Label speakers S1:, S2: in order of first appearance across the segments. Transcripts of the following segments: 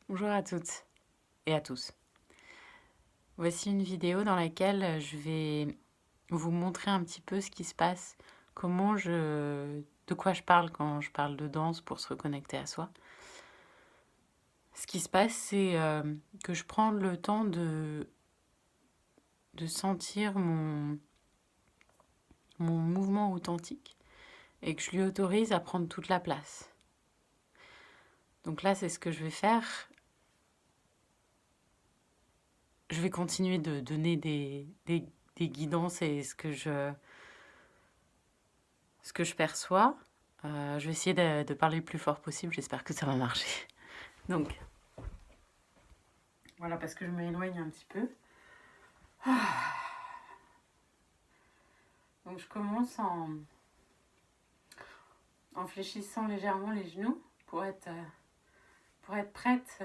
S1: Bonjour à toutes et à tous. Voici une vidéo dans laquelle je vais vous montrer un petit peu ce qui se passe, de quoi je parle quand je parle de danse pour se reconnecter à soi. Ce qui se passe, c'est que je prends le temps de sentir mon mouvement authentique et que je lui autorise à prendre toute la place. Donc là, c'est ce que je vais faire. Je vais continuer de donner des guidances et ce que je perçois. Je vais essayer de parler le plus fort possible. J'espère que ça va marcher. Donc, voilà, parce que je m'éloigne un petit peu. Donc, je commence en fléchissant légèrement les genoux pour être prête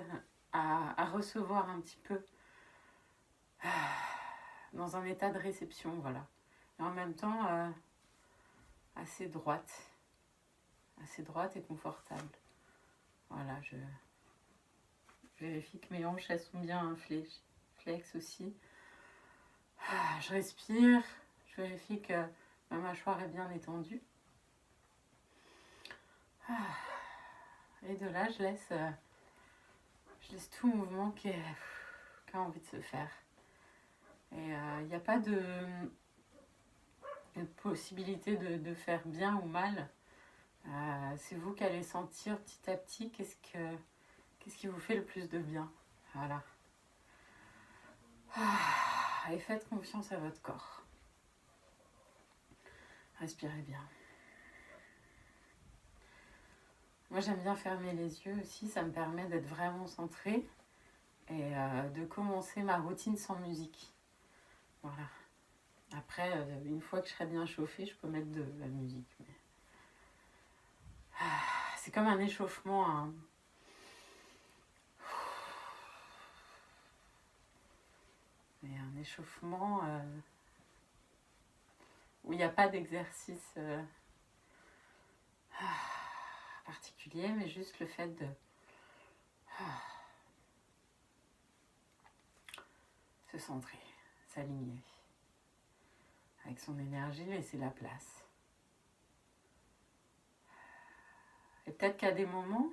S1: à recevoir un petit peu dans un état de réception. Voilà. Et en même temps, assez droite. Assez droite et confortable. Voilà, je vérifie que mes hanches elles sont bien flex aussi. Je respire, je vérifie que ma mâchoire est bien étendue. Et de là, je laisse tout mouvement qui a envie de se faire. Et il n'y a pas de possibilité de faire bien ou mal. C'est vous qui allez sentir petit à petit qu'est-ce qui vous fait le plus de bien. Voilà. Et faites confiance à votre corps. Respirez bien. Moi, j'aime bien fermer les yeux aussi. Ça me permet d'être vraiment centrée et de commencer ma routine sans musique. Voilà. Après, une fois que je serai bien chauffée, je peux mettre de la musique. Mais... c'est comme un échauffement. Hein. Mais un échauffement où il n'y a pas d'exercice particulier, mais juste le fait de se centrer, s'aligner. Avec son énergie, laisser la place. Et peut-être qu'à des moments,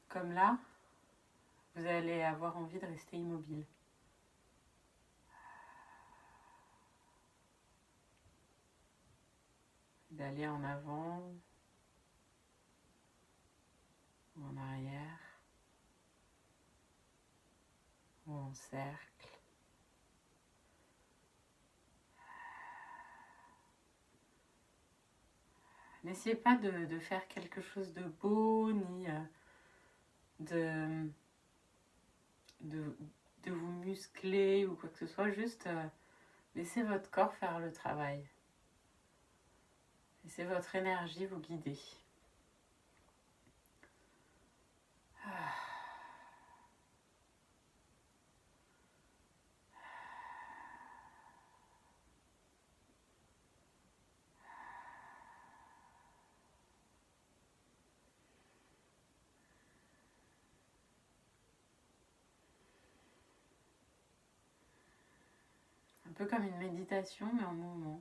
S1: comme là, vous allez avoir envie de rester immobile. D'aller en avant ou en arrière ou en cercle. N'essayez pas de faire quelque chose de beau ni de, de, de vous muscler ou quoi que ce soit. Juste laissez votre corps faire le travail. Laissez votre énergie vous guider. Un peu comme une méditation mais en mouvement.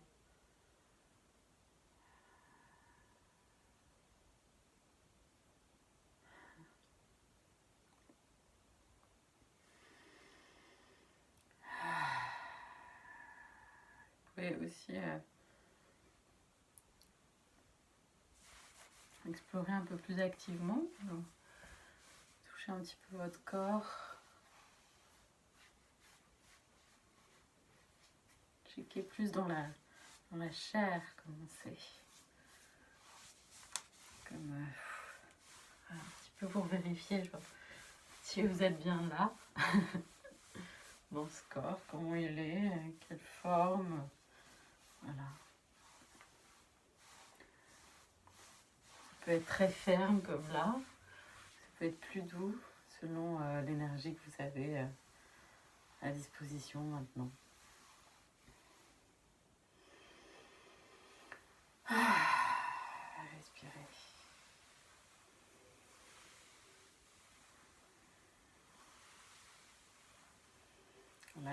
S1: Vous pouvez aussi explorer un peu plus activement. Donc, toucher un petit peu votre corps. Checker plus dans la chair, comment c'est. Comme un petit peu pour vérifier si vous êtes bien là. Dans ce corps, comment il est, quelle forme. Voilà. Ça peut être très ferme comme là. Ça peut être plus doux selon l'énergie que vous avez à disposition maintenant. Respirez.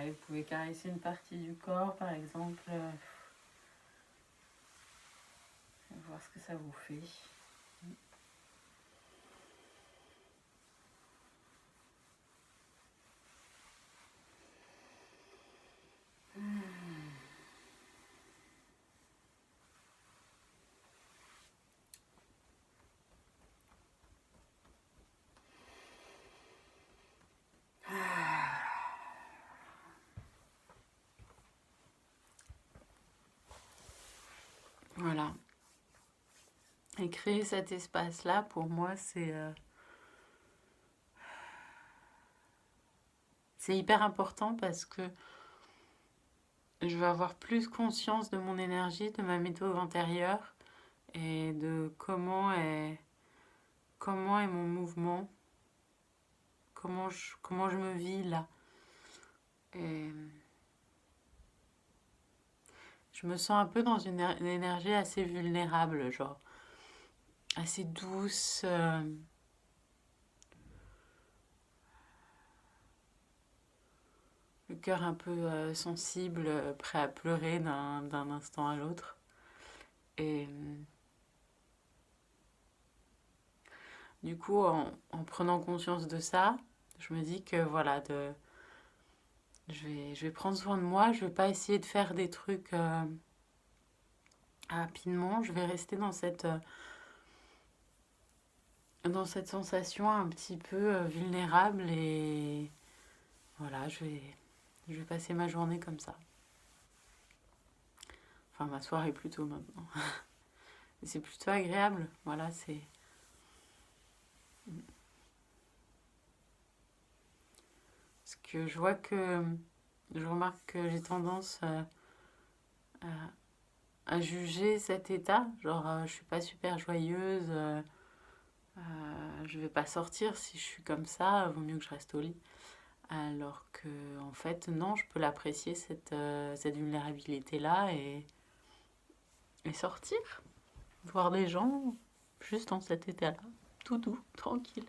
S1: pareil, vous pouvez caresser une partie du corps, par exemple. Voir ce que ça vous fait. Voilà. Et créer cet espace-là, pour moi, c'est hyper important parce que je vais avoir plus conscience de mon énergie, de ma météo intérieure et de comment est mon mouvement, comment je me vis là. Et je me sens un peu dans une énergie assez vulnérable, genre assez douce. Le cœur un peu sensible, prêt à pleurer d'un instant à l'autre. Et du coup, en prenant conscience de ça, je me dis que voilà, je vais prendre soin de moi, je vais pas essayer de faire des trucs rapidement, je vais rester dans cette sensation un petit peu vulnérable et voilà, je vais passer ma journée comme ça. Enfin, ma soirée plutôt maintenant. C'est plutôt agréable, voilà, c'est... Parce que je remarque que j'ai tendance à, à juger cet état. Genre, je suis pas super joyeuse, je vais pas sortir si je suis comme ça, vaut mieux que je reste au lit. Alors que, en fait, non, je peux l'apprécier, cette vulnérabilité-là, et sortir, voir des gens juste dans cet état-là, tout doux, tranquille.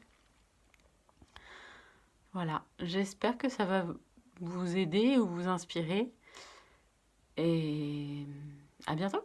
S1: Voilà, j'espère que ça va vous aider ou vous inspirer. Et à bientôt!